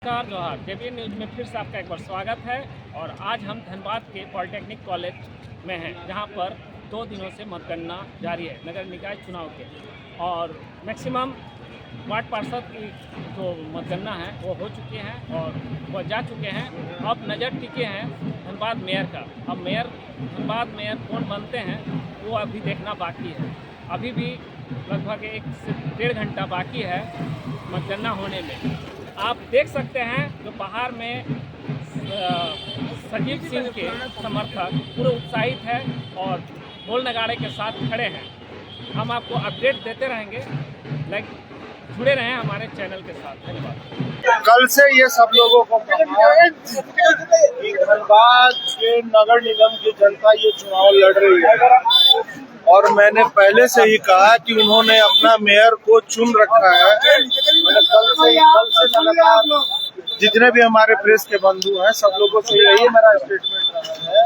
नमस्कार जोहार JBN news में फिर से आपका एक बार स्वागत है। और आज हम धनबाद के पॉलिटेक्निक कॉलेज में हैं, जहां पर 2 दिनों से मतगणना जारी है नगर निकाय चुनाव के। और मैक्सिमम वार्ड पार्षद की जो मतगणना है वो हो चुकी हैं और वो जा चुके हैं। अब नज़र टिके हैं धनबाद मेयर का। अब धनबाद मेयर कौन बनते हैं वो अभी देखना बाकी है। अभी भी लगभग 1 से 1.5 घंटा बाकी है मतगणना होने में। आप देख सकते हैं जो बाहर में संजीव सिंह के समर्थक पूरे उत्साहित हैं और ढोल नगाड़े के साथ खड़े हैं। हम आपको अपडेट देते रहेंगे, जुड़े रहें हमारे चैनल के साथ। धन्यवाद। कल से ये सब लोगों को कहा कि धनबाद के नगर निगम की जनता ये चुनाव लड़ रही है और मैंने पहले से ही कहा कि उन्होंने अपना मेयर को चुन रखा है। मैंने कल से लगातार जितने भी हमारे प्रेस के बंधु हैं सब लोगों से यही मेरा स्टेटमेंट रहा है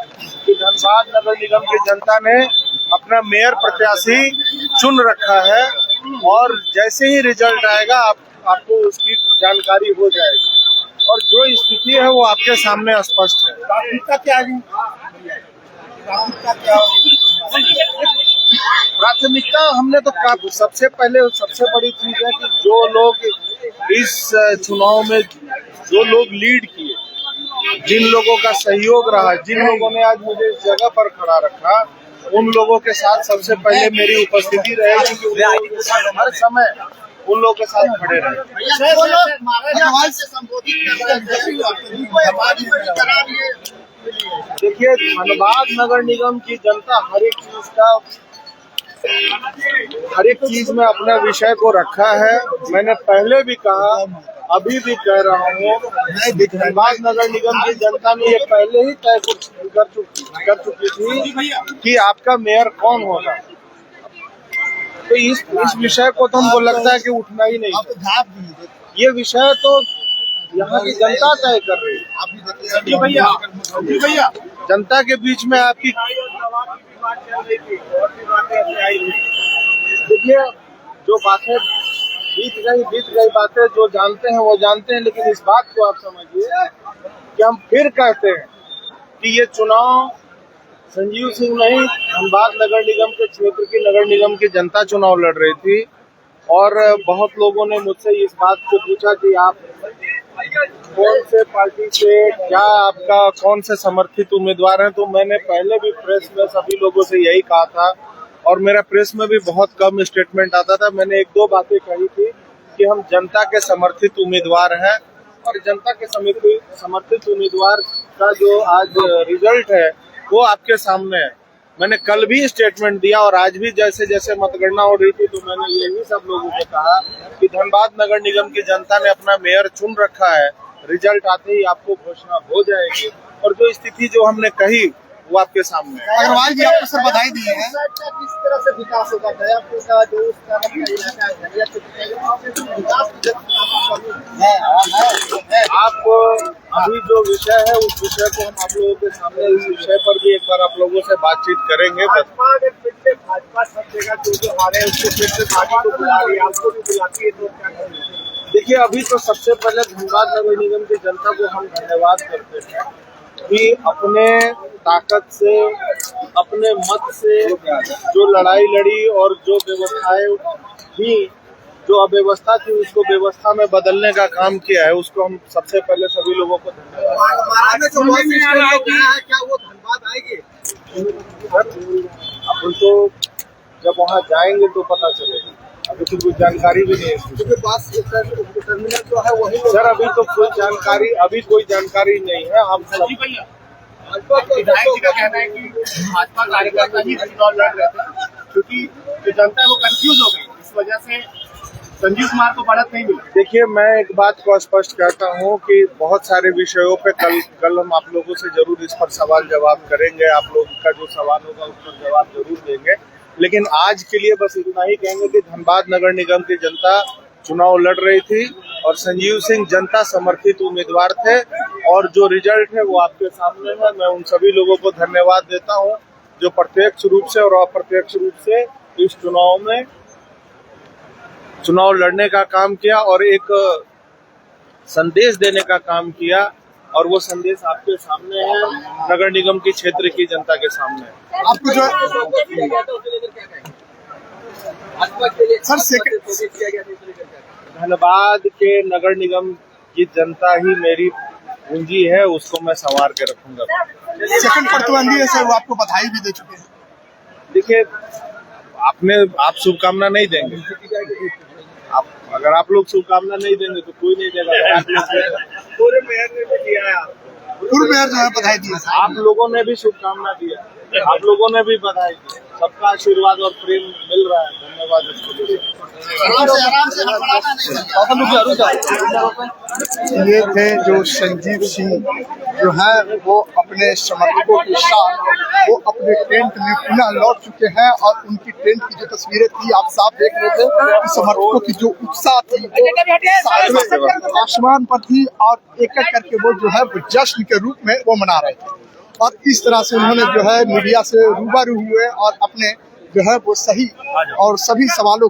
कि धनबाद नगर निगम की जनता ने अपना मेयर प्रत्याशी चुन रखा है और जैसे ही रिजल्ट आएगा आपको उसकी जानकारी हो जाएगी और जो स्थिति है वो आपके सामने स्पष्ट है। प्राथमिकता हमने तो सबसे बड़ी चीज है कि जो लोग इस चुनाव में जो लोग लीड किए, जिन लोगों का सहयोग रहा, जिन लोगों ने आज मुझे इस जगह पर खड़ा रखा, उन लोगों के साथ सबसे पहले मेरी उपस्थिति रहेगी कि हर समय उन लोगों के साथ खड़े रहे। देखिए, धनबाद नगर निगम की जनता हर एक चीज में अपने विषय को रखा है। मैंने पहले भी कहा, अभी भी कह रहा हूँ, धनबाद नगर निगम की जनता ने ये पहले ही तय कर चुकी थी कि आपका मेयर कौन होगा। तो इस विषय को तो हमको लगता है कि उठना ही नहीं। ये विषय तो यहाँ की जनता तय कर रही है। जनता के बीच में आपकी देखिए, जो बातें बीत गई बातें जो जानते हैं वो जानते हैं, लेकिन इस बात को आप समझिए कि हम फिर कहते हैं कि ये चुनाव संजीव सिंह नहीं, धनबाद नगर निगम के क्षेत्र की नगर निगम की जनता चुनाव लड़ रही थी। और बहुत लोगों ने मुझसे इस बात को पूछा कि आप कौन से पार्टी से, क्या आपका कौन से समर्थित उम्मीदवार हैं। तो मैंने पहले भी प्रेस में सभी लोगों से यही कहा था और मेरा प्रेस में भी बहुत कम स्टेटमेंट आता था। मैंने 1-2 बातें कही थी कि हम जनता के समर्थित उम्मीदवार हैं और जनता के समर्थित उम्मीदवार का जो आज रिजल्ट है वो आपके सामने है। मैंने कल भी स्टेटमेंट दिया और आज भी जैसे जैसे मतगणना हो रही थी तो मैंने यही सब लोगों को कहा कि धनबाद नगर निगम की जनता ने अपना मेयर चुन रखा है। रिजल्ट आते ही आपको घोषणा हो जाएगी और जो स्थिति जो हमने कही वो आपके सामने है। अग्रवाल जी आपको सर बधाई दी है। किस तरह से विकास होगा आप अभी जो विषय है उस विषय को हम आप लोगों के सामने, इस विषय पर भी एक बार आप लोगों से बातचीत करेंगे। भाजपा सब जगह जो हारे उसको फिर से पार्टी को बुला रही है, आपको भी बुलाती है, तो क्या करेंगे? देखिए, अभी तो सबसे पहले धनबाद नगर निगम की जनता को हम धन्यवाद करते हैं कि अपने ताकत से, अपने मत से जो लड़ाई लड़ी और जो व्यवस्थाएं थी, जो अव्यवस्था थी उसको व्यवस्था में बदलने का काम किया है, उसको हम सबसे पहले सभी लोगों को धन्यवाद। क्या वो धनबाद आएंगे? अपन तो जब वहाँ जाएंगे तो पता चलेगा, अभी तो कुछ जानकारी भी नहीं है। टर्मिनल जो है वही सर, अभी तो कोई जानकारी नहीं है। हम विधायक जी का कहना है कि भाजपा कार्यकर्ता ही चुनाव लड़ रहे थे, क्योंकि जो जनता है वो कंफ्यूज हो गई, इस वजह से संजीव कुमार को बढ़त नहीं मिली। देखिए, मैं एक बात को स्पष्ट करता हूँ कि बहुत सारे विषयों पे कल हम आप लोगों से जरूर इस पर सवाल जवाब करेंगे। आप लोगों का जो सवाल होगा उस पर जवाब जरूर देंगे, लेकिन आज के लिए बस इतना ही कहेंगे कि धनबाद नगर निगम की जनता चुनाव लड़ रही थी और संजीव सिंह जनता समर्थित उम्मीदवार थे और जो रिजल्ट है वो आपके सामने है। मैं उन सभी लोगों को धन्यवाद देता हूं जो प्रत्यक्ष रूप से और अप्रत्यक्ष रूप से इस चुनाव में चुनाव लड़ने का काम किया और एक संदेश देने का काम किया, और वो संदेश आपके सामने है, नगर निगम की क्षेत्र की जनता के सामने है। आपको जो सर धनबाद के नगर निगम की जनता ही मेरी पूंजी है, उसको मैं संवार के रखूंगा। सेकंड प्रतिबंधी है सर, वो आपको बधाई भी दे चुके हैं। देखिए, आप शुभकामना नहीं देंगे, अगर आप लोग शुभकामना नहीं देंगे तो कोई नहीं देगा। पूरे मेयर ने भी दिया है, पूर्व मेयर जो है बधाई दी है। आप लोगों ने भी शुभकामना दिया, आप लोगों ने भी बधाई दी, सबका आशीर्वाद और प्रेम मिल रहा है। धन्यवाद इसके लिए। ये थे जो संजीव सिंह जो है वो अपने समर्थकों के साथ वो अपने टेंट में पुनः लौट चुके हैं, और उनकी टेंट की जो तस्वीरें थी आप साफ देख रहे थे कि समर्थकों की जो उत्साह थी वो आसमान पर थी, और एक एक करके वो जो है वो जश्न के रूप में वो मना रहे थे। और इस तरह से उन्होंने जो है मीडिया से रूबरू हुए और अपने जो है वो सही और सभी सवालों